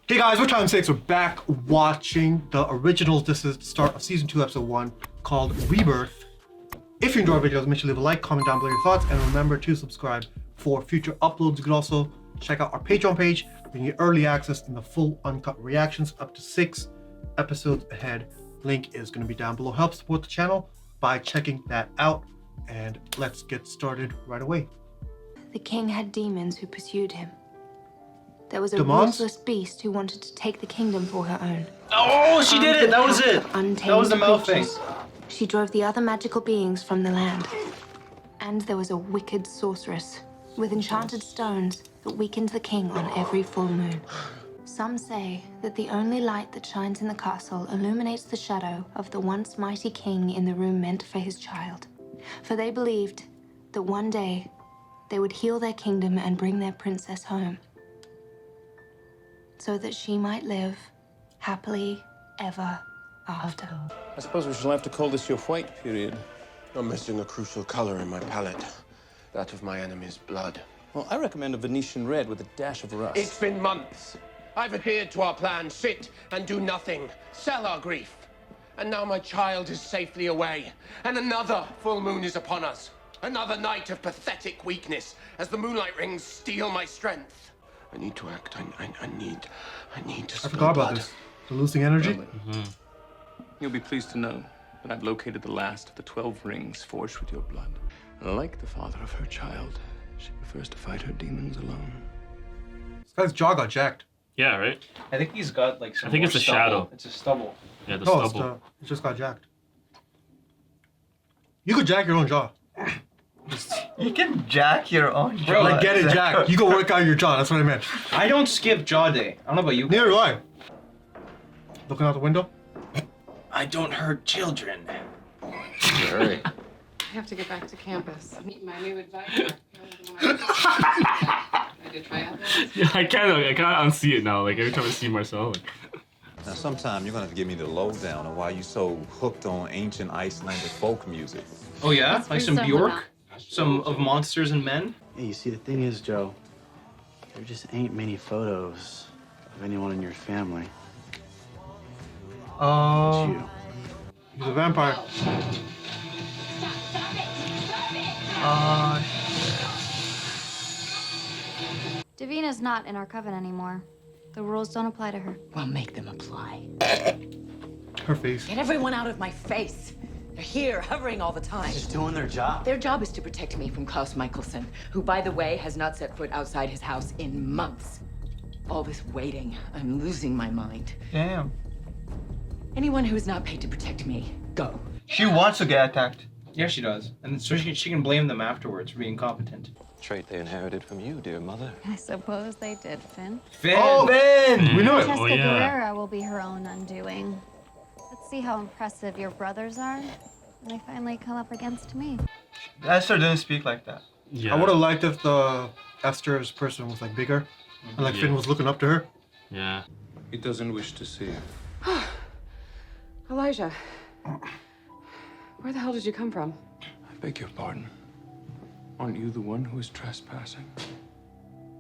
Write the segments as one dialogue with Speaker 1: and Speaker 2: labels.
Speaker 1: Hey guys, we're Time 6. We're back watching the originals. This is the start of Season 2, Episode 1, called Rebirth. If you enjoy our videos, make sure to leave a like, comment down below your thoughts, and remember to subscribe for future uploads. You can also check out our Patreon page. You can get early access and the full uncut reactions up to 6 episodes ahead. Link is going to be down below. Help support the channel by checking that out. And let's get started right away.
Speaker 2: The king had demons who pursued him. There was a
Speaker 1: Demons?
Speaker 2: ruthless beast who wanted to take the kingdom for her own.
Speaker 3: Oh, she did it! That was it!
Speaker 2: Untamed
Speaker 3: That was the mouth thing.
Speaker 2: creatures. She drove the other magical beings from the land. And there was a wicked sorceress with enchanted stones that weakened the king on every full moon. Some say that the only light that shines in the castle illuminates the shadow of the once mighty king in the room meant for his child. For they believed that one day they would heal their kingdom and bring their princess home, so that she might live happily ever after.
Speaker 4: I suppose we shall have to call this your white period.
Speaker 5: I'm missing a crucial color in my palette. That of my enemy's blood.
Speaker 4: Well, I recommend a Venetian red with a dash of rust.
Speaker 5: It's been months. I've adhered to our plan, sit and do nothing, sell our grief. And now my child is safely away, and another full moon is upon us. Another night of pathetic weakness as the moonlight rings steal my strength. I need to act. I need to spill
Speaker 1: I forgot about
Speaker 5: blood.
Speaker 1: this. The losing energy?
Speaker 4: You'll be pleased to know that I've located the last of the 12 rings forged with your blood. And like the father of her child, she prefers to fight her demons alone.
Speaker 1: This guy's jaw got jacked.
Speaker 3: Yeah, right?
Speaker 6: I think he's got like some
Speaker 3: I think
Speaker 6: more
Speaker 3: it's a
Speaker 6: stubble.
Speaker 3: shadow.
Speaker 6: It's a stubble.
Speaker 3: Yeah, the
Speaker 1: No,
Speaker 3: stubble.
Speaker 1: it just got jacked. You could jack your own jaw.
Speaker 6: You can jack your own jaw.
Speaker 1: Bro, like get it jacked. You go work out your jaw. That's what I meant.
Speaker 6: I don't skip jaw day. I don't know about you.
Speaker 1: Neither do I. Looking out the window.
Speaker 6: I don't hurt children.
Speaker 5: Hurry.
Speaker 7: I have to get back to campus. Meet my new advisor. Ready to try out this?
Speaker 3: Yeah, I can't unsee it now. Like every time I see Marcel, like,
Speaker 8: Now, sometime you're gonna have to give me the lowdown on why you so hooked on ancient Icelandic folk music.
Speaker 6: Oh yeah?
Speaker 7: Let's
Speaker 6: Like some
Speaker 7: resume
Speaker 6: Bjork?
Speaker 7: that.
Speaker 6: Some of Monsters and Men?
Speaker 9: Yeah, you see, the thing is, Joe, there just ain't many photos of anyone in your family. It's you.
Speaker 1: He's a vampire.
Speaker 10: Davina's not in our coven anymore. The rules don't apply to her.
Speaker 11: Well, make them apply.
Speaker 1: Her face.
Speaker 11: Get everyone out of my face. They're here, hovering all the time.
Speaker 9: Just doing their job.
Speaker 11: Their job is to protect me from Klaus Michelson, who, by the way, has not set foot outside his house in months. All this waiting, I'm losing my mind.
Speaker 6: Damn.
Speaker 11: Anyone who is not paid to protect me, go.
Speaker 6: She wants to get attacked. Yeah, she does. And so she can blame them afterwards for being incompetent.
Speaker 5: Trait they inherited from you, dear mother.
Speaker 10: I suppose they did, Finn.
Speaker 6: Finn!
Speaker 1: Oh, Ben! We knew it.
Speaker 10: Francesca
Speaker 3: oh, yeah.
Speaker 10: Guerrera will be her own undoing. Let's see how impressive your brothers are when they finally come up against me.
Speaker 6: Esther didn't speak like that.
Speaker 3: yeah.
Speaker 1: I would have liked if the Esther's person was like bigger, and like
Speaker 3: Yeah.
Speaker 1: Finn was looking up to her.
Speaker 3: Yeah.
Speaker 4: He doesn't wish to see you.
Speaker 7: Elijah, where the hell did you come from?
Speaker 4: I beg your pardon. Aren't you the one who is trespassing?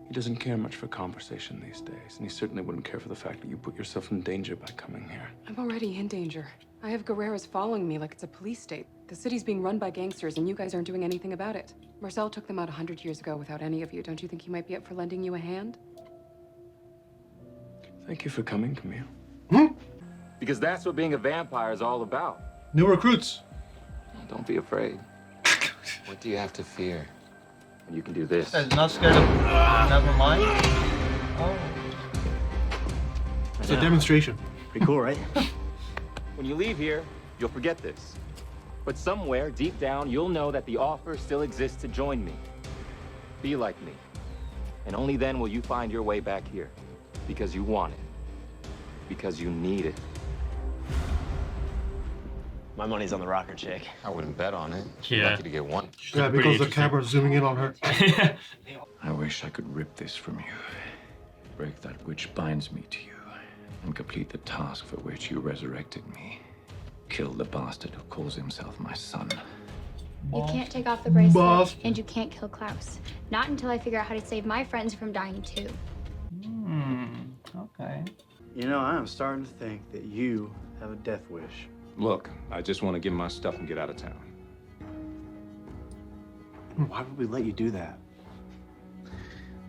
Speaker 4: He doesn't care much for conversation these days, and he certainly wouldn't care for the fact that you put yourself in danger by coming here.
Speaker 7: I'm already in danger. I have Guerreras following me like it's a police state. The city's being run by gangsters, and you guys aren't doing anything about it. Marcel took them out 100 years ago without any of you. Don't you think he might be up for lending you a hand?
Speaker 4: Thank you for coming, Camille.
Speaker 12: Because that's what being a vampire is all about.
Speaker 1: New recruits.
Speaker 12: Don't be afraid.
Speaker 5: What do you have to fear?
Speaker 12: And you can do this.
Speaker 6: Guy's not scared of. Never mind. Oh.
Speaker 1: It's a demonstration.
Speaker 9: Pretty cool, right?
Speaker 12: When you leave here, you'll forget this. But somewhere, deep down, you'll know that the offer still exists to join me. Be like me. And only then will you find your way back here. Because you want it. Because you need it.
Speaker 9: My money's on the rocker chick.
Speaker 5: I wouldn't bet on it.
Speaker 3: Yeah.
Speaker 5: Lucky to get one.
Speaker 1: Yeah,
Speaker 3: Pretty
Speaker 1: because the
Speaker 3: interesting.
Speaker 1: camera's zooming in on her.
Speaker 4: I wish I could rip this from you. Break that which binds me to you. And complete the task for which you resurrected me. Kill the bastard who calls himself my son.
Speaker 10: You can't take off the bracelet,
Speaker 1: Boss.
Speaker 10: and you can't kill Klaus. Not until I figure out how to save my friends from dying too.
Speaker 6: Okay.
Speaker 9: You know, I am starting to think that you have a death wish.
Speaker 4: Look, I just want to get my stuff and get out of town.
Speaker 9: Why would we let you do that?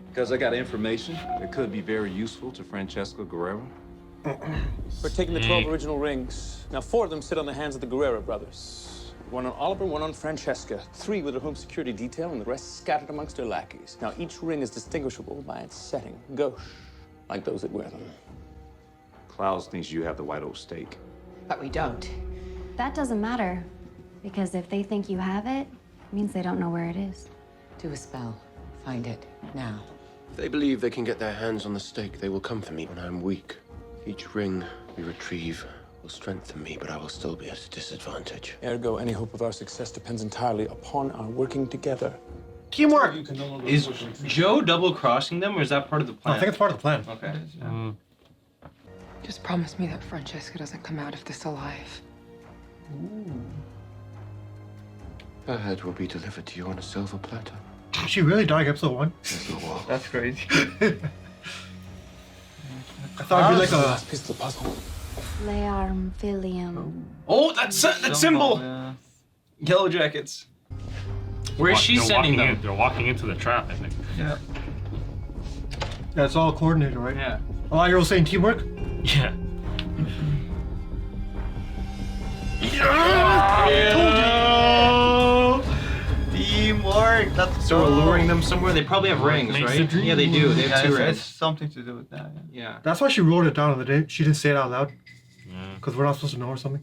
Speaker 4: Because I got information that could be very useful to Francesco Guerrero.
Speaker 13: We're taking the 12 original rings. Now 4 of them sit on the hands of the Guerrero brothers. 1 on Oliver, 1 on Francesca. 3 with their home security detail, and the rest scattered amongst their lackeys. Now each ring is distinguishable by its setting, gauche, like those that wear them.
Speaker 4: Klaus thinks you have the white oak stake.
Speaker 10: But we don't. That doesn't matter, because if they think you have it, it means they don't know where it is.
Speaker 11: Do a spell. Find it. Now.
Speaker 5: If they believe they can get their hands on the stake, they will come for me when I'm weak. Each ring we retrieve will strengthen me, but I will still be at a disadvantage.
Speaker 13: Ergo, any hope of our success depends entirely upon our working together.
Speaker 1: Teamwork!
Speaker 6: Is Joe double-crossing them, or is that part of the plan?
Speaker 1: I think it's part of the plan.
Speaker 6: Okay.
Speaker 7: Just promise me that Francesca doesn't come out of this alive.
Speaker 5: Her head will be delivered to you on a silver platter.
Speaker 1: She really died episode 1?
Speaker 6: That's crazy.
Speaker 1: I thought it'd be like a
Speaker 13: Last piece of the puzzle.
Speaker 10: Learm Filium.
Speaker 6: Oh, that symbol!
Speaker 9: Yeah.
Speaker 6: Yellow Jackets. Where is she sending them?
Speaker 3: They're walking into the trap, I think.
Speaker 6: Yeah.
Speaker 1: Yeah, it's all coordinated, right?
Speaker 6: Yeah.
Speaker 1: Oh, you're all saying teamwork?
Speaker 3: Yeah.
Speaker 6: Teamwork! That's so we're luring them somewhere. They probably have rings,
Speaker 3: Makes
Speaker 6: right?
Speaker 3: the dream
Speaker 6: Yeah, they do. They have 2
Speaker 9: it's
Speaker 6: rings.
Speaker 9: something to do with that.
Speaker 6: Yeah.
Speaker 1: That's why she wrote it down on the day. She didn't say it out loud. Because we're not supposed to know or something.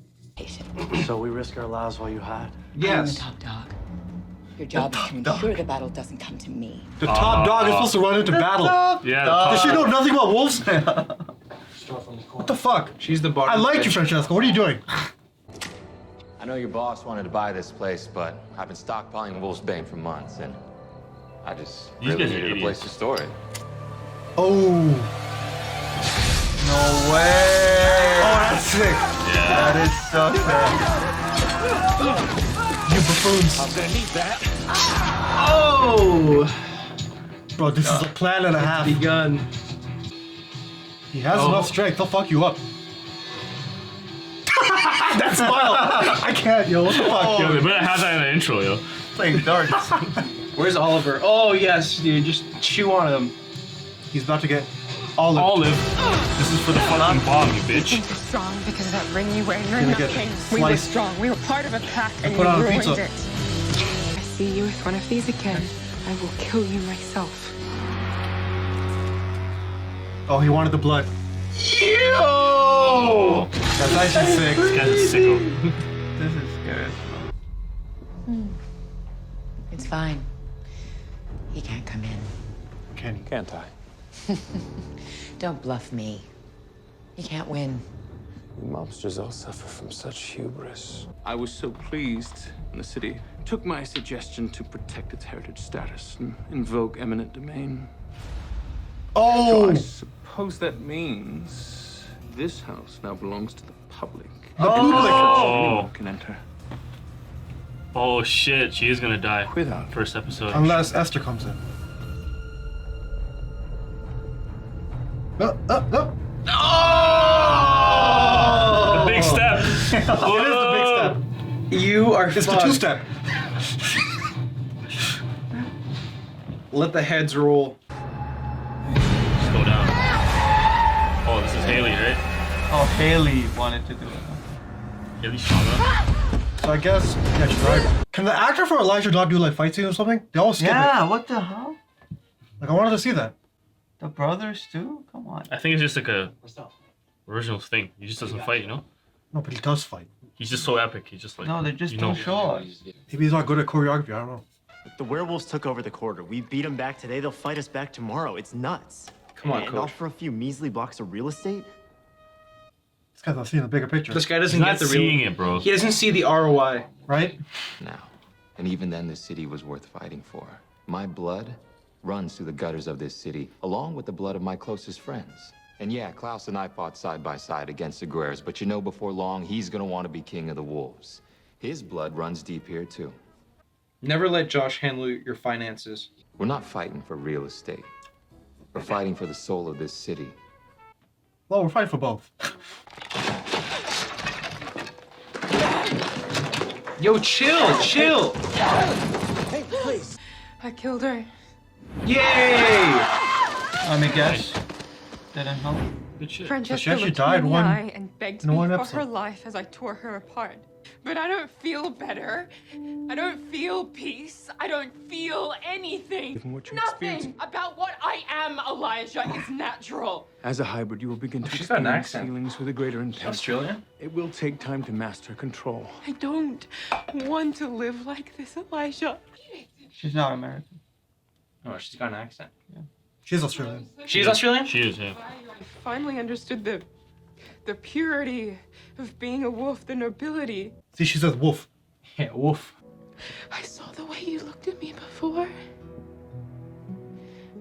Speaker 9: So we risk our lives while you hide?
Speaker 11: I'm the
Speaker 6: Yes.
Speaker 11: top dog. Your job is to ensure the battle doesn't come to me.
Speaker 1: The top dog is supposed to run into battle.
Speaker 3: Yeah.
Speaker 1: Does she know nothing about wolves? What the fuck?
Speaker 6: She's the bottom.
Speaker 1: I liked you, Francesca. What are you doing?
Speaker 12: I know your boss wanted to buy this place, but I've been stockpiling Wolf's Bane for months, and I just
Speaker 3: These
Speaker 12: really
Speaker 3: guys are
Speaker 12: needed a place
Speaker 3: idiots.
Speaker 12: to store it.
Speaker 1: Oh.
Speaker 9: No way!
Speaker 1: Oh, that's sick.
Speaker 9: That is so sick.
Speaker 1: You buffoons.
Speaker 13: I'm gonna need that.
Speaker 6: Oh!
Speaker 1: Bro, this is a plan and a half.
Speaker 6: Begun.
Speaker 1: He has enough strength. He'll fuck you up. That smile. I can't, yo. What the fuck,
Speaker 3: Yo,
Speaker 1: yo?
Speaker 3: they better have that in the intro, yo.
Speaker 9: Playing darts.
Speaker 6: Where's Oliver? Oh, yes, dude. Just chew on him.
Speaker 1: He's about to get olive.
Speaker 3: Olive. This is for the fucking bomb, you bitch.
Speaker 7: You're strong because of that ring you wear. You're
Speaker 1: Gonna get
Speaker 7: nothing. We were
Speaker 1: sliced.
Speaker 7: strong. We were part of a pack, and
Speaker 1: Put
Speaker 7: you
Speaker 1: on a
Speaker 7: ruined
Speaker 1: pizza.
Speaker 7: it. If I see you with one of these again, I will kill you myself.
Speaker 1: Oh, he wanted the blood.
Speaker 6: Yo!
Speaker 1: That's actually sick.
Speaker 3: This guy's a sicko.
Speaker 9: This is scary.
Speaker 11: It's fine. He can't come in.
Speaker 1: Can he?
Speaker 13: Can't I?
Speaker 11: Don't bluff me. You can't win.
Speaker 13: You mobsters all suffer from such hubris. I was so pleased when the city took my suggestion to protect its heritage status and invoke eminent domain. So
Speaker 1: Oh!
Speaker 13: I suppose that means this house now belongs to the public.
Speaker 1: The public.
Speaker 13: Anyone can enter.
Speaker 3: Oh shit, she is gonna die.
Speaker 13: Without
Speaker 3: First episode.
Speaker 1: Unless Esther comes in. Oh!
Speaker 3: The big step.
Speaker 1: It is the big step.
Speaker 6: You are
Speaker 1: It's the
Speaker 6: fucked.
Speaker 1: 2-step.
Speaker 6: Let the heads roll.
Speaker 3: Just go down. Oh, this is Haley, right?
Speaker 9: Oh, Haley wanted to do it.
Speaker 3: Haley Shauna.
Speaker 1: So I guess, yeah, she's right. Can the actor for Elijah not do like fight scenes or something? They all skip
Speaker 9: Yeah,
Speaker 1: it.
Speaker 9: what the hell?
Speaker 1: Like I wanted to see that.
Speaker 9: The brothers too? Come on.
Speaker 3: I think it's just like a original thing. He just doesn't fight, you know?
Speaker 1: No, but he does fight.
Speaker 3: He's just so epic. He's just like,
Speaker 9: No, they just
Speaker 3: you
Speaker 9: don't
Speaker 3: know.
Speaker 9: show us.
Speaker 1: Maybe he's not good at choreography. I don't know.
Speaker 14: The werewolves took over the quarter. We beat them back today. They'll fight us back tomorrow. It's nuts.
Speaker 6: Come on,
Speaker 14: and all
Speaker 6: coach.
Speaker 14: for a few measly blocks of real estate?
Speaker 1: This guy's not seeing the bigger picture.
Speaker 6: This guy doesn't
Speaker 3: He's
Speaker 6: get
Speaker 3: not
Speaker 6: the real.
Speaker 3: seeing it, bro.
Speaker 6: He doesn't see the ROI.
Speaker 1: Right?
Speaker 12: Now, and even then, the city was worth fighting for. My blood runs through the gutters of this city, along with the blood of my closest friends. And yeah, Klaus and I fought side by side against the Guerreros, but you know before long, he's gonna want to be king of the wolves. His blood runs deep here, too.
Speaker 6: Never let Josh handle your finances.
Speaker 12: We're not fighting for real estate. We're fighting for the soul of this city.
Speaker 1: Well, we're fighting for both.
Speaker 6: Yo, chill.
Speaker 5: Hey, please.
Speaker 7: I killed her.
Speaker 6: Yay! Let me guess. Didn't help.
Speaker 3: Good shit.
Speaker 7: Francesca
Speaker 1: actually
Speaker 7: looked
Speaker 1: died
Speaker 7: me in the
Speaker 1: one-
Speaker 7: eye and begged
Speaker 1: in
Speaker 7: me
Speaker 1: one
Speaker 7: for
Speaker 1: episode.
Speaker 7: her life as I tore her apart. But I don't feel better. I don't feel peace. I don't feel anything.
Speaker 13: Given what you
Speaker 7: Nothing
Speaker 13: experienced.
Speaker 7: about what I am, Elijah, is natural.
Speaker 13: As a hybrid, you will begin to
Speaker 6: She's got an
Speaker 13: experience
Speaker 6: accent.
Speaker 13: feelings with a greater intensity.
Speaker 6: Australian?
Speaker 13: It will take time to master control.
Speaker 7: I don't want to live like this, Elijah.
Speaker 9: She's not American.
Speaker 6: Oh, she's got an accent. Yeah.
Speaker 1: She's Australian.
Speaker 6: She's Australian?
Speaker 3: She is, yeah.
Speaker 7: I finally understood the purity of being a wolf, the nobility.
Speaker 1: See, she says wolf.
Speaker 6: Yeah, wolf.
Speaker 7: I saw the way you looked at me before.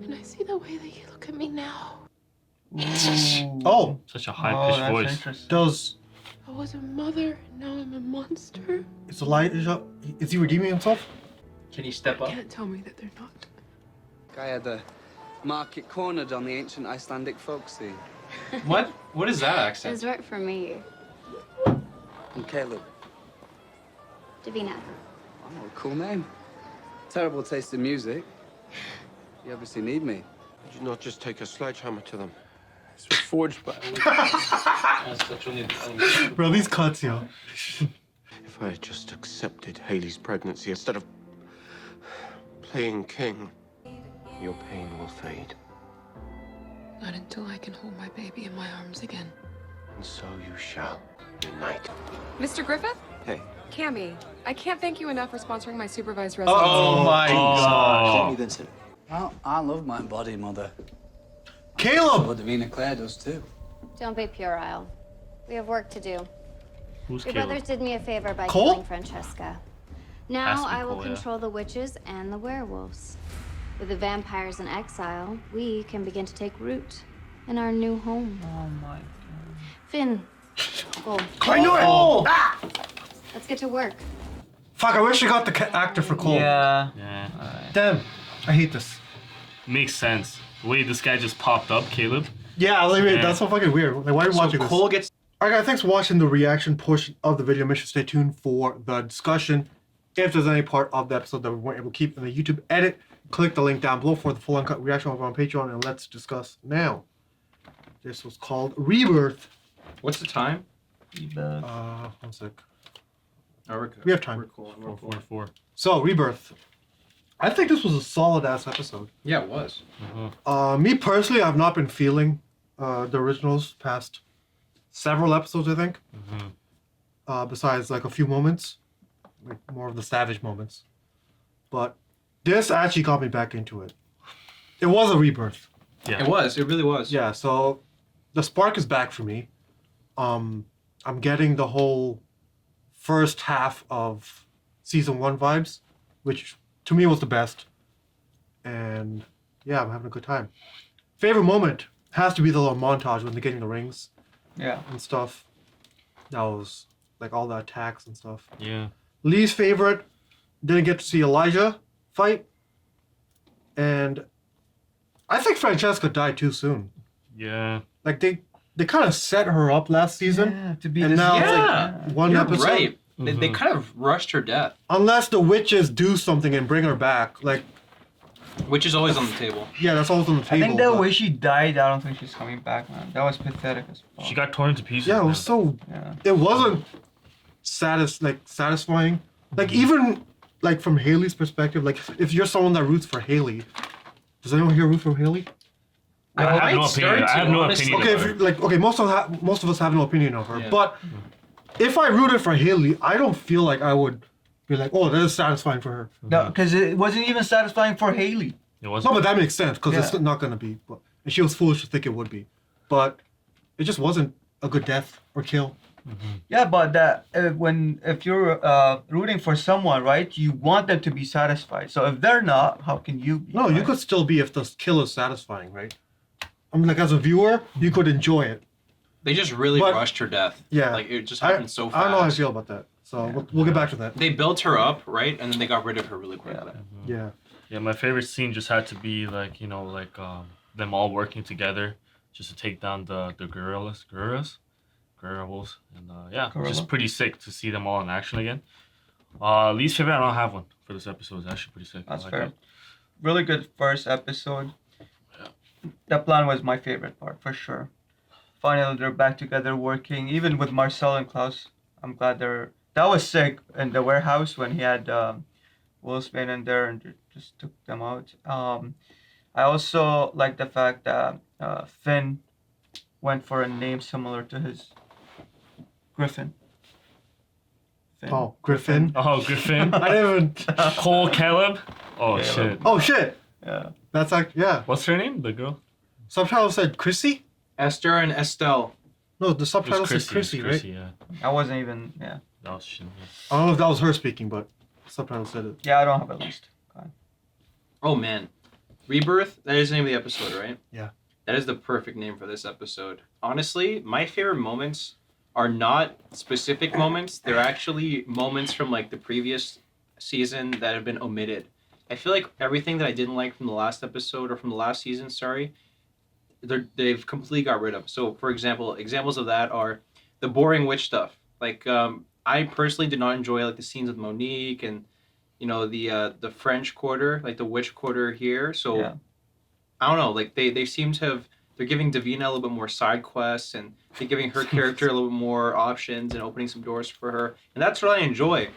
Speaker 7: And I see the way that you look at me now.
Speaker 1: Oh,
Speaker 3: Such a high-pitched voice.
Speaker 9: Interesting.
Speaker 1: does
Speaker 7: I was a mother, and now I'm a monster.
Speaker 1: is Elijah? Is he redeeming himself?
Speaker 6: Can you step up?
Speaker 7: Can't tell me that they're not.
Speaker 15: I had the market cornered on the ancient Icelandic folk scene.
Speaker 6: What? What is that accent?
Speaker 10: It's right for me.
Speaker 15: I'm Caleb.
Speaker 10: Davina.
Speaker 15: Oh, cool name. Terrible taste in music. You obviously need me.
Speaker 5: Did you not just take a sledgehammer to them?
Speaker 13: This was forged by...
Speaker 1: Bro, these cuts, yo.
Speaker 5: If I had just accepted Haley's pregnancy instead of playing king, your pain will fade.
Speaker 7: Not until I can hold my baby in my arms again.
Speaker 5: And so you shall unite.
Speaker 7: Mr. Griffith?
Speaker 5: Hey.
Speaker 7: Cammy, I can't thank you enough for sponsoring my supervised residency.
Speaker 6: Oh my god.
Speaker 15: Vincent. Well, I love my body, Mother.
Speaker 1: Caleb!
Speaker 15: Well, Davina Claire does too.
Speaker 10: Don't be puerile. We have work to do.
Speaker 3: Who's
Speaker 10: Your
Speaker 3: Caleb?
Speaker 10: brothers did me a favor by
Speaker 1: Cole?
Speaker 10: killing Francesca.
Speaker 3: Has
Speaker 10: Now
Speaker 3: to be
Speaker 10: I will
Speaker 3: Cole, yeah.
Speaker 10: control the witches and the werewolves. With the vampires in exile, we can begin to take root in our new home.
Speaker 9: Oh my.
Speaker 10: Finn, go.
Speaker 1: I knew it! Ah!
Speaker 10: Let's get to work.
Speaker 1: Fuck, I wish I got the actor for Cole.
Speaker 9: Yeah.
Speaker 3: Yeah.
Speaker 1: Damn, I hate this.
Speaker 3: Makes sense. The way this guy just popped up, Caleb.
Speaker 1: Yeah, like,
Speaker 3: Yeah.
Speaker 1: that's so fucking weird. Like, why are you watching this?
Speaker 6: Cole gets...
Speaker 1: Alright guys, thanks for watching the reaction portion of the video. Make sure to stay tuned for the discussion. If there's any part of the episode that we weren't able to keep in the YouTube edit, click the link down below for the full uncut reaction over on Patreon, and let's discuss now. This was called Rebirth.
Speaker 6: What's the time?
Speaker 1: 1 sec.
Speaker 6: Oh, we're good.
Speaker 1: We have time.
Speaker 6: We're cool. We're cool.
Speaker 3: 444.
Speaker 1: So, Rebirth. I think this was a solid ass episode.
Speaker 6: Yeah, it was.
Speaker 1: Me personally, I've not been feeling the originals past several episodes, I think. Besides like a few moments, like more of the savage moments. But this actually got me back into it. It was a rebirth.
Speaker 3: Yeah.
Speaker 6: It was. It really was.
Speaker 1: Yeah, so the spark is back for me. I'm getting the whole first half of season 1 vibes, which to me was the best. And yeah, I'm having a good time. Favorite moment has to be the little montage when they're getting the rings.
Speaker 9: Yeah.
Speaker 1: And stuff. That was like all the attacks and stuff.
Speaker 3: Yeah.
Speaker 1: Least favorite, didn't get to see Elijah fight. And I think Francesca died too soon.
Speaker 3: Yeah.
Speaker 1: Like they kind of set her up last season.
Speaker 9: Yeah, to be
Speaker 1: and
Speaker 9: this-
Speaker 1: now
Speaker 6: Yeah.
Speaker 1: it's like one
Speaker 6: You're
Speaker 1: episode.
Speaker 6: right. They kind of rushed her death,
Speaker 1: Unless the witches do something and bring her back. Like,
Speaker 6: which is always on the table.
Speaker 1: yeah, that's always on the
Speaker 9: I
Speaker 1: table.
Speaker 9: think the
Speaker 1: but-
Speaker 9: way she died, I don't think she's coming back, man. That was pathetic as fuck.
Speaker 3: She got torn to pieces.
Speaker 1: Yeah, it
Speaker 3: man.
Speaker 1: was so.
Speaker 9: Yeah.
Speaker 1: It wasn't satisfying. Like even like from Haley's perspective, like if you're someone that roots for Haley, does anyone here root for Haley?
Speaker 3: I have no
Speaker 6: might start
Speaker 3: opinion. I have
Speaker 6: to,
Speaker 3: no
Speaker 6: honestly.
Speaker 3: opinion.
Speaker 1: Okay,
Speaker 3: about
Speaker 1: if
Speaker 3: her.
Speaker 1: like okay, most of us have no opinion of her.
Speaker 6: Yeah.
Speaker 1: But if I rooted for Haley, I don't feel like I would be like, oh, that is satisfying for her.
Speaker 9: No, because it wasn't even satisfying for Haley.
Speaker 3: It was.
Speaker 1: No, but that makes sense because it's
Speaker 9: Yeah.
Speaker 1: not gonna be. But and she was foolish to think it would be, but it just wasn't a good death or kill.
Speaker 9: Yeah, but that if you're rooting for someone, right, you want them to be satisfied. So if they're not, how can you be?
Speaker 1: No, you
Speaker 9: right?
Speaker 1: could still be if the kill is satisfying, right? I mean, like as a viewer, you could enjoy it.
Speaker 6: They just really
Speaker 1: But-
Speaker 6: rushed her death.
Speaker 1: Yeah,
Speaker 6: Like it just happened so fast.
Speaker 1: I don't know how I feel about that. So we'll get back to that.
Speaker 6: They built her up, right, and then they got rid of her really quickly.
Speaker 1: Yeah.
Speaker 3: Yeah, my favorite scene just had to be like, you know, like them all working together, just to take down the gorillas, and yeah,
Speaker 9: Gorilla.
Speaker 3: just pretty sick to see them all in action again. Least favorite, I don't have one for this episode. It's actually pretty sick.
Speaker 9: That's
Speaker 3: I like
Speaker 9: fair.
Speaker 3: it.
Speaker 9: Really good first episode. That plan was my favorite part for sure. Finally, they're back together working. Even with Marcel and Klaus, I'm glad they're. That was sick in the warehouse when he had Wolfsbane in there and just took them out. I also like the fact that Finn went for a name similar to his Griffin. Finn.
Speaker 1: Oh, Griffin.
Speaker 3: Oh, Griffin.
Speaker 1: I didn't even.
Speaker 3: Cole Caleb. Oh shit.
Speaker 1: Oh shit.
Speaker 9: Yeah.
Speaker 1: That's like yeah.
Speaker 3: What's her name? The girl.
Speaker 1: Subtitle said Chrissy.
Speaker 6: Esther and Estelle.
Speaker 1: No, the subtitle
Speaker 3: It was
Speaker 1: said Chrissy, right?
Speaker 3: Yeah.
Speaker 9: I wasn't even. Yeah.
Speaker 3: That was shit.
Speaker 1: I don't know if that was her speaking, but the subtitle said it.
Speaker 9: Yeah, I don't have a list.
Speaker 6: Oh man, Rebirth. That is the name of the episode, right?
Speaker 1: Yeah.
Speaker 6: That is the perfect name for this episode. Honestly, my favorite moments are not specific moments. They're actually moments from like the previous season that have been omitted. I feel like everything that I didn't like from the last episode or from the last season, they've completely got rid of. So, for example, examples of that are the boring witch stuff. Like, I personally did not enjoy like the scenes with Monique and, you know, the French quarter, like the witch quarter here. So,
Speaker 9: Yeah.
Speaker 6: I don't know. Like they seem to have. They're giving Davina a little bit more side quests and they're giving her character a little bit more options and opening some doors for her. And that's what I enjoy.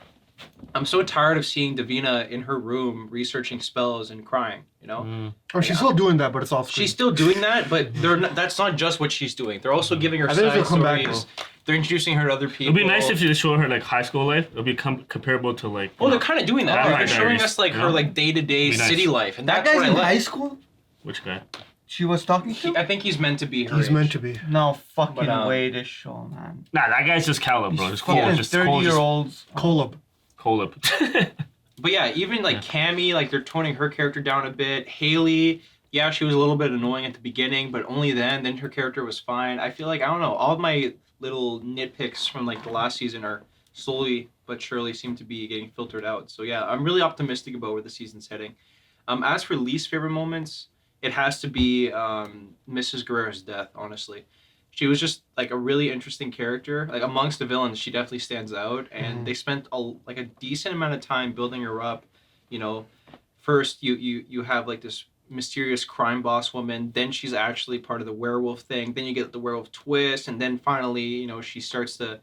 Speaker 6: I'm so tired of seeing Davina in her room researching spells and crying, you know?
Speaker 1: Oh, she's still doing that, but it's off screen.
Speaker 6: She's still doing that, but that's not just what she's doing. They're also giving her
Speaker 1: I think
Speaker 6: side
Speaker 1: she'll come back,
Speaker 6: stories. They're introducing her to other people.
Speaker 3: It'd be nice if you show her like high school life. It'll be comparable to like.
Speaker 6: Well, they're kind of doing that.
Speaker 3: Vampire
Speaker 6: They're showing
Speaker 3: Diaries,
Speaker 6: us like
Speaker 3: you
Speaker 6: her
Speaker 3: know?
Speaker 6: like day-to-day
Speaker 3: Be nice.
Speaker 6: city life, and
Speaker 9: That
Speaker 6: that's
Speaker 9: guy's
Speaker 6: what I
Speaker 9: in
Speaker 6: like.
Speaker 9: high school?
Speaker 3: Which guy?
Speaker 9: She was talking to?
Speaker 6: I think he's meant to be her
Speaker 1: He's
Speaker 6: age.
Speaker 1: meant to be.
Speaker 9: No fucking
Speaker 6: But,
Speaker 9: way this show, man.
Speaker 3: Nah, that guy's just Caleb, bro. Just Cole.
Speaker 9: Fucking
Speaker 3: Just Cole.
Speaker 9: 30-year-olds.
Speaker 1: Colab.
Speaker 3: Coleb.
Speaker 6: But yeah, even like Cammy, like they're toning her character down a bit. Haley, yeah, she was a little bit annoying at the beginning, but only then. Then her character was fine. I feel like, I don't know, all of my little nitpicks from like the last season are slowly but surely seem to be getting filtered out. So yeah, I'm really optimistic about where the season's heading. As for least favorite moments, it has to be Mrs. Guerrero's death, honestly. She was just like a really interesting character. Like amongst the villains, she definitely stands out. And they spent a decent amount of time building her up. You know, first you have like this mysterious crime boss woman. Then she's actually part of the werewolf thing. Then you get the werewolf twist, and then finally, you know, she starts to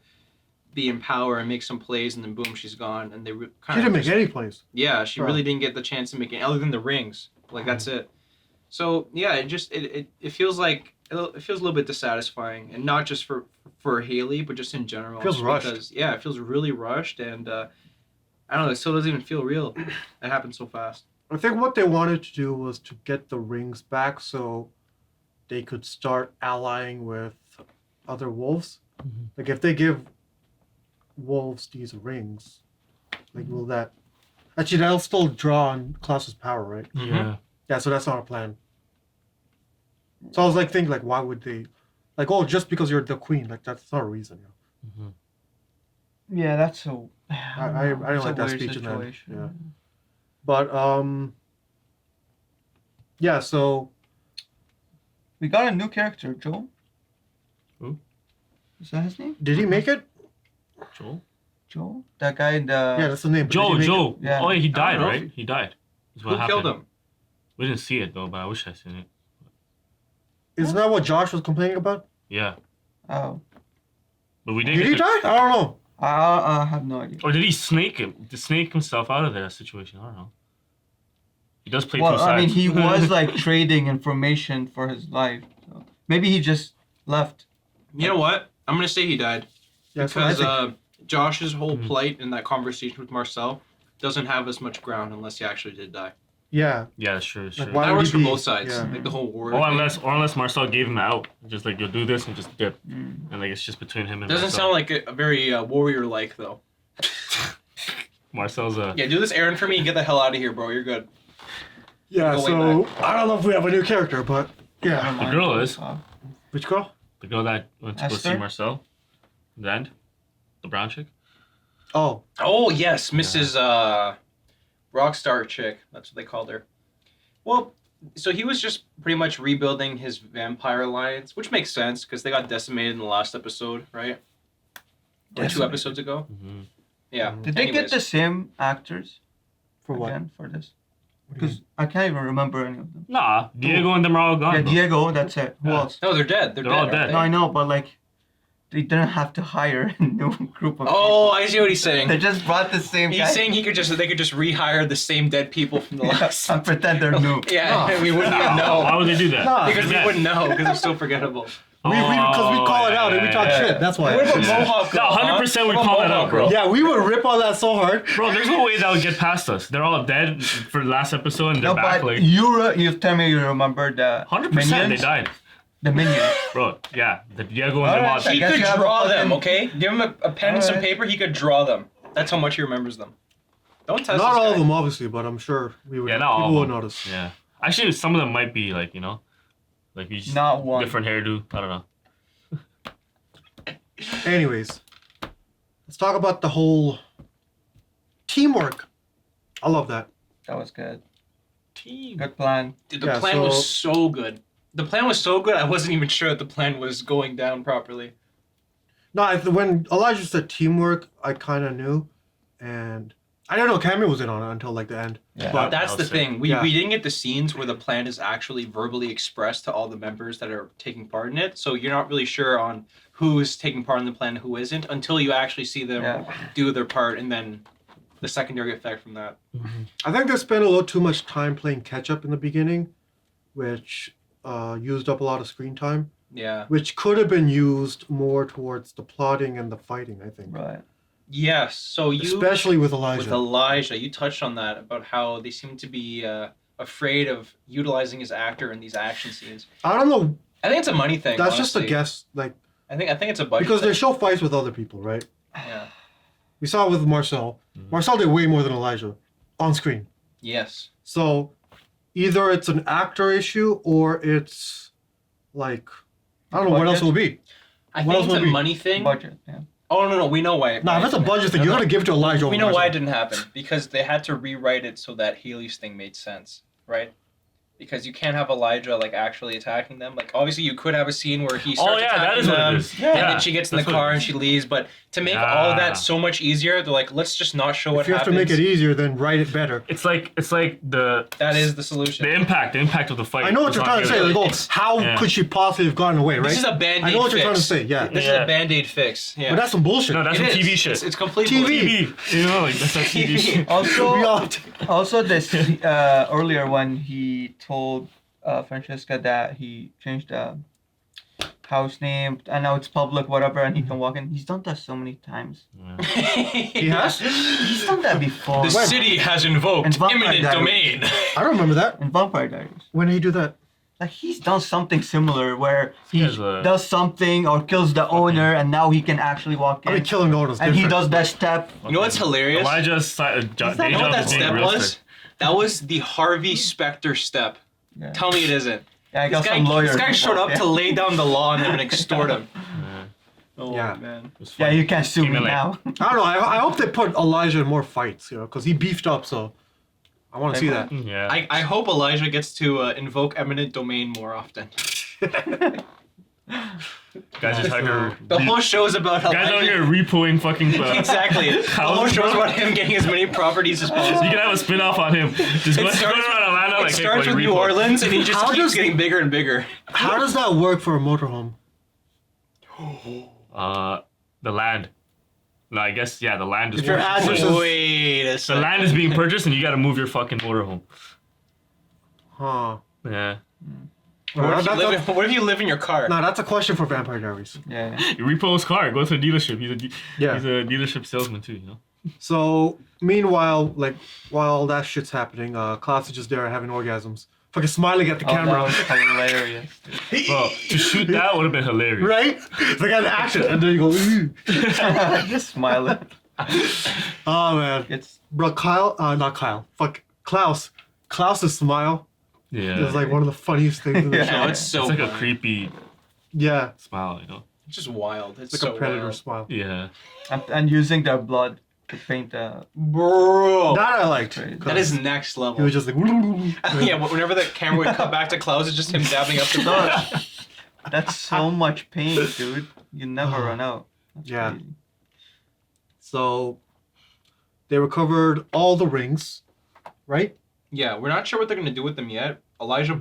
Speaker 6: be in power and make some plays, and then boom, she's gone. And they
Speaker 1: She
Speaker 6: kind
Speaker 1: didn't make any plays.
Speaker 6: Yeah, she
Speaker 1: Right.
Speaker 6: really didn't get the chance to make it other than the rings. Like that's it. So yeah, it feels like it feels a little bit dissatisfying, and not just for Haley, but just in general.
Speaker 1: Feels
Speaker 6: just
Speaker 1: rushed.
Speaker 6: Because, yeah, it feels really rushed, and I don't know. It still doesn't even feel real. It happened so fast.
Speaker 1: I think what they wanted to do was to get the rings back so they could start allying with other wolves. Like if they give wolves these rings, like will that actually that'll still draw on Klaus's power, right?
Speaker 3: Yeah.
Speaker 1: Yeah, so that's not a plan. So I was like thinking like why would they like oh just because you're the queen, like that's not a reason, you know.
Speaker 9: Yeah, that's so.
Speaker 1: I didn't
Speaker 9: it's
Speaker 1: like
Speaker 9: a
Speaker 1: that
Speaker 9: weird
Speaker 1: speech in that.
Speaker 9: situation.
Speaker 1: Yeah. But yeah, so
Speaker 9: We got a new character, Joel.
Speaker 3: Who?
Speaker 9: Is that his name?
Speaker 1: did he make it?
Speaker 3: Joel?
Speaker 9: Joel? That guy in the.
Speaker 1: Yeah, that's the name. but did he make
Speaker 3: Joe.
Speaker 1: it?
Speaker 9: Yeah.
Speaker 3: Oh, yeah, he
Speaker 6: I
Speaker 3: died,
Speaker 6: don't know.
Speaker 3: right? He died. That's what
Speaker 6: Who
Speaker 3: happened.
Speaker 6: killed him?
Speaker 3: We didn't see it though, but I wish I seen it.
Speaker 1: Isn't that what Josh was complaining about?
Speaker 3: Yeah,
Speaker 9: Oh.
Speaker 3: but we didn't.
Speaker 1: Did he
Speaker 3: get
Speaker 1: die? I don't know.
Speaker 9: I have no idea.
Speaker 3: Or did he snake him? Did snake himself out of that situation? I don't know. He does play two
Speaker 9: Well,
Speaker 3: sides.
Speaker 9: I mean, he was like trading information for his life. So maybe he just left.
Speaker 6: You know what? I'm gonna say he died
Speaker 1: Yeah, that's what I
Speaker 6: because
Speaker 1: think.
Speaker 6: Josh's whole plight in that conversation with Marcel doesn't have as much ground unless he actually did die.
Speaker 1: Yeah.
Speaker 3: Yeah, that's true. That's
Speaker 1: Like,
Speaker 3: true.
Speaker 1: why
Speaker 6: That
Speaker 1: would
Speaker 6: works
Speaker 1: he
Speaker 6: for
Speaker 1: be-
Speaker 6: both sides.
Speaker 1: yeah.
Speaker 6: Like the whole war.
Speaker 3: Or
Speaker 6: thing.
Speaker 3: unless Marcel gave him out, just like you'll do this and just dip, and like it's just between him and
Speaker 6: Doesn't
Speaker 3: Marcel.
Speaker 6: sound like a very warrior-like though.
Speaker 3: Marcel's a.
Speaker 6: Yeah, do this errand for me and get the hell out of here, bro. You're good.
Speaker 1: Yeah,
Speaker 6: Go way
Speaker 1: so I don't know if we have a new character, but yeah.
Speaker 3: The girl is
Speaker 1: Which girl?
Speaker 3: the girl that went to go see
Speaker 9: Esther?
Speaker 3: Marcel. In the end, the brown chick.
Speaker 1: Oh,
Speaker 6: Oh yes, Mrs. Rockstar chick. That's what they called her. Well, So he was just pretty much rebuilding his vampire alliance, which makes sense because they got decimated in the last episode, right? Or 2 episodes ago.
Speaker 3: Mm-hmm.
Speaker 6: Yeah.
Speaker 9: Did they get the same actors
Speaker 1: For what?
Speaker 9: again for this? Because I can't even remember any of them.
Speaker 3: Nah, Diego and them are all gone.
Speaker 9: Yeah,
Speaker 3: bro.
Speaker 9: Diego, that's it. Who else?
Speaker 6: No, they're dead. They're
Speaker 3: all
Speaker 6: dead.
Speaker 3: dead.
Speaker 9: No, I know, but like, they didn't have to hire a new group of
Speaker 6: Oh, I see what he's saying.
Speaker 9: They just brought the same
Speaker 6: He's
Speaker 9: guy.
Speaker 6: saying they could just rehire the same dead people from the last.
Speaker 9: And pretend they're new.
Speaker 6: Yeah, we wouldn't even know.
Speaker 3: Why would they do that?
Speaker 1: Nah.
Speaker 6: Because we
Speaker 3: Yeah.
Speaker 6: wouldn't know because they're so forgettable.
Speaker 1: Because we call it out and we talk shit. That's why.
Speaker 6: What if a mohawk?
Speaker 3: No, 100% we call it out, bro.
Speaker 1: Yeah, we would rip on that so hard.
Speaker 3: Bro, there's no way that would get past us. They're all dead for the last episode and they're
Speaker 9: No,
Speaker 3: back
Speaker 9: but
Speaker 3: like
Speaker 9: you tell me you remember the
Speaker 3: 100%
Speaker 9: minions?
Speaker 3: they died.
Speaker 9: The minions.
Speaker 3: Bro, yeah. The Diego and
Speaker 9: All
Speaker 3: them
Speaker 9: right,
Speaker 3: all
Speaker 9: I
Speaker 6: He
Speaker 9: guess
Speaker 6: could
Speaker 9: you have a
Speaker 6: draw
Speaker 9: fucking-
Speaker 6: them, okay? Give him a pen and some
Speaker 9: Alright.
Speaker 6: paper. He could draw them. That's how much he remembers them. Don't test
Speaker 1: Not
Speaker 6: this
Speaker 1: all
Speaker 6: guy.
Speaker 1: of them, obviously, but I'm sure we would.
Speaker 3: Yeah, not all
Speaker 1: people
Speaker 3: of
Speaker 1: would
Speaker 3: them.
Speaker 1: notice.
Speaker 3: Yeah. Actually, some of them might be like, you know, like we just
Speaker 9: Not one.
Speaker 3: different hairdo. I don't know.
Speaker 1: Anyways, let's talk about the whole teamwork. I love that.
Speaker 9: That was good.
Speaker 6: Team.
Speaker 9: Good plan.
Speaker 6: Dude, the
Speaker 1: Yeah,
Speaker 6: plan was so good. The plan was so good, I wasn't even sure that the plan was going down properly.
Speaker 1: No, when Elijah said teamwork, I kind of knew, and I didn't know Cameron was in on it until like the end.
Speaker 9: Yeah.
Speaker 1: But
Speaker 6: That's the thing. We
Speaker 1: Yeah.
Speaker 6: didn't get the scenes where the plan is actually verbally expressed to all the members that are taking part in it. So you're not really sure on who's taking part in the plan and who isn't until you actually see them do their part and then the secondary effect from that.
Speaker 1: I think they spent a little too much time playing catch up in the beginning, which used up a lot of screen time.
Speaker 6: Yeah.
Speaker 1: Which could have been used more towards the plotting and the fighting, I think.
Speaker 9: Right.
Speaker 6: Yes. So you
Speaker 1: Especially with Elijah.
Speaker 6: With Elijah, you touched on that about how they seem to be afraid of utilizing his actor in these action scenes.
Speaker 1: I don't know.
Speaker 6: I think it's a money thing.
Speaker 1: That's just a
Speaker 6: honestly.
Speaker 1: guess. Like
Speaker 6: I think it's a budget.
Speaker 1: because they
Speaker 6: thing.
Speaker 1: show fights with other people, right?
Speaker 6: Yeah.
Speaker 1: We saw it with Marcel. Marcel did way more than Elijah on screen.
Speaker 6: Yes.
Speaker 1: So either it's an actor issue or it's like I don't know what else it will be.
Speaker 6: I
Speaker 1: What
Speaker 6: think
Speaker 1: else
Speaker 6: it's
Speaker 1: would
Speaker 6: a
Speaker 1: it be?
Speaker 6: money thing.
Speaker 9: Budget. Yeah.
Speaker 6: Oh no, we know why.
Speaker 1: Nah, if it's a budget thing, you gotta give it to Elijah.
Speaker 6: We
Speaker 1: over
Speaker 6: know why it
Speaker 1: Marcel.
Speaker 6: didn't happen because they had to rewrite it so that Haley's thing made sense, right? Because you can't have Elijah like actually attacking them. Like obviously you could have a scene where he starts
Speaker 3: yeah, that
Speaker 6: attacking
Speaker 3: is what it
Speaker 6: them,
Speaker 3: is.
Speaker 6: and
Speaker 3: Yeah,
Speaker 6: then she gets in the
Speaker 3: that's what
Speaker 6: car
Speaker 3: it
Speaker 6: and
Speaker 3: is.
Speaker 6: she leaves. But to make all of
Speaker 3: Yeah.
Speaker 6: that so much easier, they're like, let's just not show what
Speaker 1: If you have to
Speaker 6: happens.
Speaker 1: make it easier, then write it better.
Speaker 3: It's like the
Speaker 6: That is the solution.
Speaker 3: the impact of the fight.
Speaker 1: I know what
Speaker 3: was
Speaker 1: you're
Speaker 3: not
Speaker 1: trying to say.
Speaker 3: good.
Speaker 1: Like, how
Speaker 3: Yeah.
Speaker 1: could she possibly have gotten away, right?
Speaker 6: This is a Band-Aid
Speaker 1: I know what you're
Speaker 6: fix.
Speaker 1: trying to say. Yeah.
Speaker 6: This is
Speaker 3: Yeah.
Speaker 6: a Band-Aid fix. Yeah.
Speaker 1: But that's some bullshit.
Speaker 3: No, that's
Speaker 6: It
Speaker 3: some
Speaker 6: is.
Speaker 3: TV shit.
Speaker 6: It's complete
Speaker 1: TV.
Speaker 3: You know, like that's not TV shit.
Speaker 9: Also this earlier when he told Francesca that he changed the house name and now it's public, whatever, and he can walk in. He's done that so many times.
Speaker 1: He has?
Speaker 9: He's done that before.
Speaker 6: The city has invoked
Speaker 9: In Vampire
Speaker 6: eminent
Speaker 9: Diaries.
Speaker 6: domain.
Speaker 1: I don't remember that.
Speaker 9: In Vampire Diaries.
Speaker 1: When did he do that?
Speaker 9: Like he's done something similar where he
Speaker 3: There's a-
Speaker 9: does something or kills the owner and now he can actually walk in.
Speaker 1: I mean, killing the owners.
Speaker 9: And he does that step.
Speaker 6: You know what's hilarious?
Speaker 3: Elijah's day
Speaker 6: You know what
Speaker 3: job
Speaker 6: that
Speaker 3: is being
Speaker 6: step
Speaker 3: realistic.
Speaker 6: was? That was the Harvey Specter step.
Speaker 9: Yeah.
Speaker 6: Tell me it isn't.
Speaker 9: Yeah, I got
Speaker 6: This guy,
Speaker 9: some lawyers.
Speaker 6: this guy showed up
Speaker 9: involved,
Speaker 6: to lay down the law on him and extort him. Oh
Speaker 1: Yeah.
Speaker 6: man.
Speaker 9: Yeah, you can't sue me
Speaker 3: Came in
Speaker 9: now.
Speaker 1: I don't know. I hope they put Elijah in more fights, you know, because he beefed up. So I want to see that.
Speaker 3: Yeah.
Speaker 6: I hope Elijah gets to invoke eminent domain more often.
Speaker 3: Guys just out here.
Speaker 6: The whole show is about
Speaker 3: Guys out
Speaker 6: Elijah.
Speaker 3: here repoing fucking.
Speaker 6: Exactly. The whole
Speaker 3: houses,
Speaker 6: show is
Speaker 3: bro.
Speaker 6: about him getting as many properties as possible.
Speaker 3: You can have a spin off on him. Just going
Speaker 6: starts-
Speaker 3: around Atlanta
Speaker 6: It
Speaker 3: like
Speaker 6: starts
Speaker 3: like
Speaker 6: with New
Speaker 3: repo.
Speaker 6: Orleans and he just
Speaker 1: How
Speaker 6: keeps
Speaker 1: does-
Speaker 6: getting bigger and bigger.
Speaker 1: How does that work for a motorhome?
Speaker 3: The land. No, I guess yeah. The land is.
Speaker 1: If your address is-
Speaker 6: Wait a
Speaker 3: The
Speaker 6: second.
Speaker 3: land is being purchased and you got to move your fucking motorhome.
Speaker 1: Huh.
Speaker 3: Yeah.
Speaker 6: What if you live in your car?
Speaker 1: No, that's a question for Vampire Diaries.
Speaker 9: Yeah.
Speaker 3: You repo his car. Go to a dealership. He's
Speaker 1: Yeah.
Speaker 3: a dealership salesman too. You know.
Speaker 1: So meanwhile, like while all that shit's happening, Klaus is just there having orgasms, fucking smiling at the
Speaker 9: Oh,
Speaker 1: camera.
Speaker 9: that was hilarious.
Speaker 3: Bro, to shoot that would have been hilarious.
Speaker 1: Right? It's like an action, and then you go, ooh.
Speaker 9: Just smiling.
Speaker 1: Oh man.
Speaker 9: It's
Speaker 1: Bro, not Kyle. Fuck, Klaus. Klaus's smile
Speaker 3: Yeah.
Speaker 1: is like one of the funniest things in the
Speaker 9: Yeah.
Speaker 1: show.
Speaker 6: No, it's so
Speaker 3: It's like a
Speaker 6: funny.
Speaker 3: creepy
Speaker 1: Yeah,
Speaker 3: smile. You know.
Speaker 6: It's just wild. It's
Speaker 1: it's
Speaker 6: so
Speaker 1: like a predator
Speaker 6: wild.
Speaker 1: smile.
Speaker 3: Yeah.
Speaker 9: and using their blood to paint the.
Speaker 6: Bro.
Speaker 1: That I liked.
Speaker 6: That is next level.
Speaker 1: He was just like.
Speaker 6: Yeah, whenever the camera would cut back to Klaus, it's just him dabbing up the brush.
Speaker 9: That's so much paint, dude. You never run out. That's
Speaker 1: Yeah.
Speaker 9: crazy.
Speaker 1: So they recovered all the rings, right?
Speaker 6: Yeah, we're not sure what they're gonna do with them yet. Elijah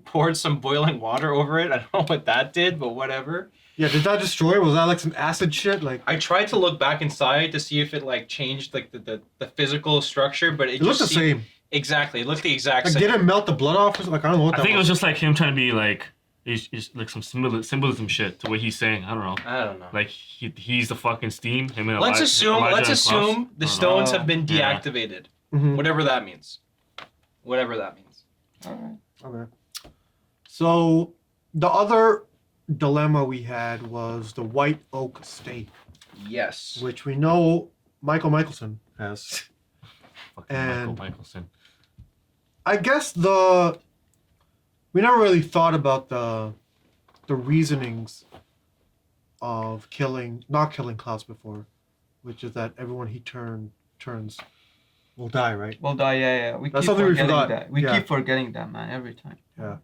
Speaker 6: poured some boiling water over it. I don't know what that did, but whatever.
Speaker 1: Yeah, did that destroy it? Was that like some acid shit? Like
Speaker 6: I tried to look back inside to see if it like changed like the physical structure, but it
Speaker 1: looked
Speaker 6: just
Speaker 1: the
Speaker 6: seemed-
Speaker 1: same.
Speaker 6: Exactly, it looked the exact
Speaker 1: Like,
Speaker 6: same.
Speaker 1: did it melt the blood off? Or like I don't know what
Speaker 3: I
Speaker 1: that
Speaker 3: think it was just like him trying to be like, it's like some symbolism shit to what he's saying. I don't know.
Speaker 6: I don't know.
Speaker 3: Like he's the fucking steam. Him and
Speaker 6: Let's assume
Speaker 3: Elijah and Klaus.
Speaker 6: the
Speaker 3: I don't know.
Speaker 6: stones have been
Speaker 3: Yeah.
Speaker 6: deactivated.
Speaker 1: Mhm.
Speaker 6: Whatever that means. Whatever that means.
Speaker 9: Alright.
Speaker 1: Okay. So the other dilemma we had was the white oak stake,
Speaker 6: Yes.
Speaker 1: which we know Michael Michelson has.
Speaker 3: Fucking
Speaker 1: And
Speaker 3: Michael Michelson.
Speaker 1: I guess we never really thought about the reasonings of not killing Klaus before, which is that everyone he turns will die, right?
Speaker 9: Well, yeah. We
Speaker 1: That's
Speaker 9: keep
Speaker 1: something we
Speaker 9: forgetting
Speaker 1: forgot.
Speaker 9: that. We
Speaker 1: Yeah.
Speaker 9: keep forgetting that, man, every time.
Speaker 1: Yeah.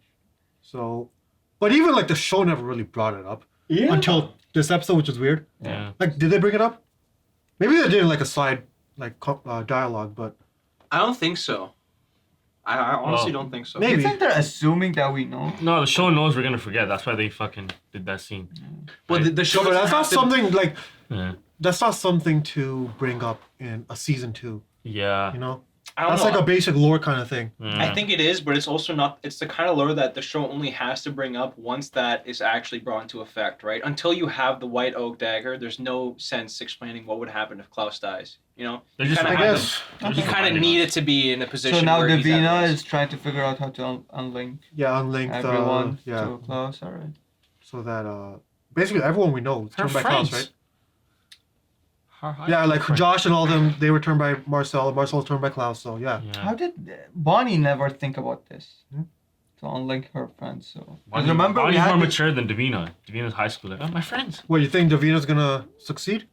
Speaker 1: So, but even like the show never really brought it up until this episode, which is weird.
Speaker 3: Yeah.
Speaker 1: Like, did they bring it up? Maybe they did like a side dialogue, but
Speaker 6: I don't think so. I honestly don't think so.
Speaker 9: Do you think they're assuming that we know?
Speaker 3: No, the show knows we're gonna forget. That's why they fucking did that scene.
Speaker 6: Well, the show
Speaker 1: but that's
Speaker 6: doesn't
Speaker 1: not
Speaker 6: have to-
Speaker 1: something like
Speaker 3: Yeah.
Speaker 1: that's not something to bring up in a season 2.
Speaker 3: Yeah.
Speaker 1: You know,
Speaker 6: I don't
Speaker 1: that's
Speaker 6: know.
Speaker 1: like a basic lore kind of thing.
Speaker 6: I think it is, but it's also not. It's the kind of lore that the show only has to bring up once that is actually brought into effect, right? Until you have the white oak dagger, there's no sense explaining what would happen if Klaus dies. You know,
Speaker 3: They're
Speaker 6: you
Speaker 3: just
Speaker 6: kind
Speaker 3: random.
Speaker 6: of
Speaker 3: They're
Speaker 6: you
Speaker 3: just
Speaker 6: kind of
Speaker 3: random.
Speaker 6: need it to be in a position.
Speaker 9: So now
Speaker 6: where he's at
Speaker 9: Davina
Speaker 6: risk.
Speaker 9: is trying to figure out how to unlink
Speaker 1: Yeah, unlink
Speaker 9: everyone
Speaker 1: yeah,
Speaker 9: to Klaus. Alright.
Speaker 1: so that basically everyone we know is
Speaker 3: Her
Speaker 1: turned by Klaus,
Speaker 3: friends.
Speaker 1: right? Yeah, like Josh and all them, they were turned by Marcel. Marcel was turned by Klaus. So yeah.
Speaker 9: How did Bonnie never think about this?
Speaker 1: Hmm?
Speaker 9: To unlink her friends. So 'cause
Speaker 3: Bonnie-
Speaker 9: remember we
Speaker 3: Bonnie's
Speaker 9: had
Speaker 3: more
Speaker 9: this-
Speaker 3: mature than Davina. Davina's high school. Like, oh, my friends.
Speaker 1: What, you think Davina's gonna succeed?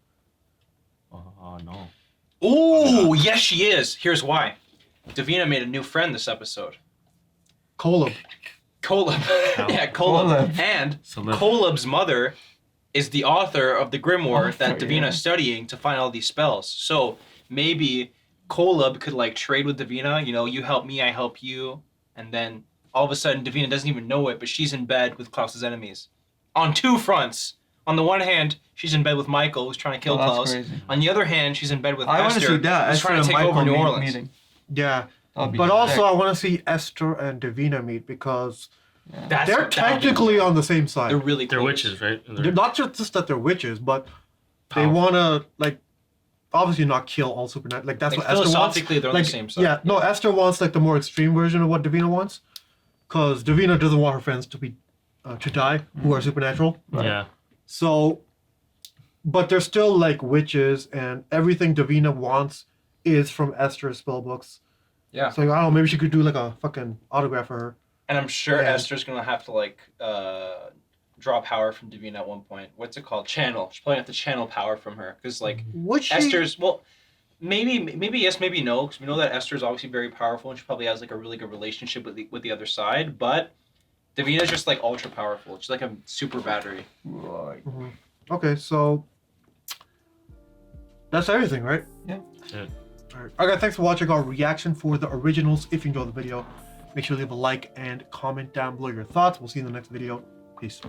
Speaker 3: Oh no.
Speaker 6: Oh, yes, she is. Here's why. Davina made a new friend this episode.
Speaker 1: Kolob.
Speaker 6: Kolob. Yeah, Kolob.
Speaker 9: Kolob.
Speaker 6: And
Speaker 3: Celeb.
Speaker 6: Kolob's mother is the author of the grimoire that
Speaker 9: Author,
Speaker 6: Davina's
Speaker 9: yeah.
Speaker 6: studying to find all these spells. So maybe Kolob could like trade with Davina. You know, you help me, I help you. And then all of a sudden, Davina doesn't even know it, but she's in bed with Klaus's enemies. On two fronts. On the one hand, she's in bed with Michael, who's trying to kill
Speaker 9: Oh, that's
Speaker 6: Klaus.
Speaker 9: crazy.
Speaker 6: On the other hand, she's in bed with
Speaker 9: I want to
Speaker 6: Esther,
Speaker 9: see that.
Speaker 6: who's
Speaker 9: Esther
Speaker 6: trying
Speaker 9: and
Speaker 6: to take
Speaker 9: Michael
Speaker 6: over New Orleans.
Speaker 9: meeting.
Speaker 1: Yeah.
Speaker 9: That'll be
Speaker 1: But also,
Speaker 9: sick.
Speaker 1: I want to see Esther and Davina meet because
Speaker 6: That's
Speaker 1: they're
Speaker 6: what that'll be.
Speaker 1: technically on the same side.
Speaker 6: They're really
Speaker 3: They're
Speaker 6: close.
Speaker 3: witches, right?
Speaker 1: They're not just that they're witches, but they
Speaker 3: Powerful.
Speaker 1: want to like obviously not kill all supernatural. Like that's
Speaker 6: Like,
Speaker 1: what Esther wants.
Speaker 6: philosophically, they're on the
Speaker 1: Like,
Speaker 6: same side.
Speaker 1: Yeah, no, Esther wants like the more extreme version of what Davina wants, because Davina doesn't want her friends to be to die who are supernatural.
Speaker 3: Yeah.
Speaker 1: So, but they're still like witches, and everything Davina wants is from Esther's spell books.
Speaker 6: Yeah.
Speaker 1: So I don't know, maybe she could do like a fucking autograph for her.
Speaker 6: And I'm sure
Speaker 1: Yeah.
Speaker 6: Esther's gonna have to like draw power from Davina at one point. What's it called? Channel. She's probably have to channel power from her because like
Speaker 1: Would she?
Speaker 6: Esther's maybe yes, maybe no, because we know that Esther's obviously very powerful and she probably has like a really good relationship with the other side. But Davina's just like ultra powerful. She's like a super battery.
Speaker 9: Right.
Speaker 1: Mhm. Okay, so that's everything, right?
Speaker 9: Yeah.
Speaker 3: That's it.
Speaker 1: Alright, guys, thanks for watching our reaction for the originals. If you enjoyed the video, make sure to leave a like and comment down below your thoughts. We'll see you in the next video. Peace.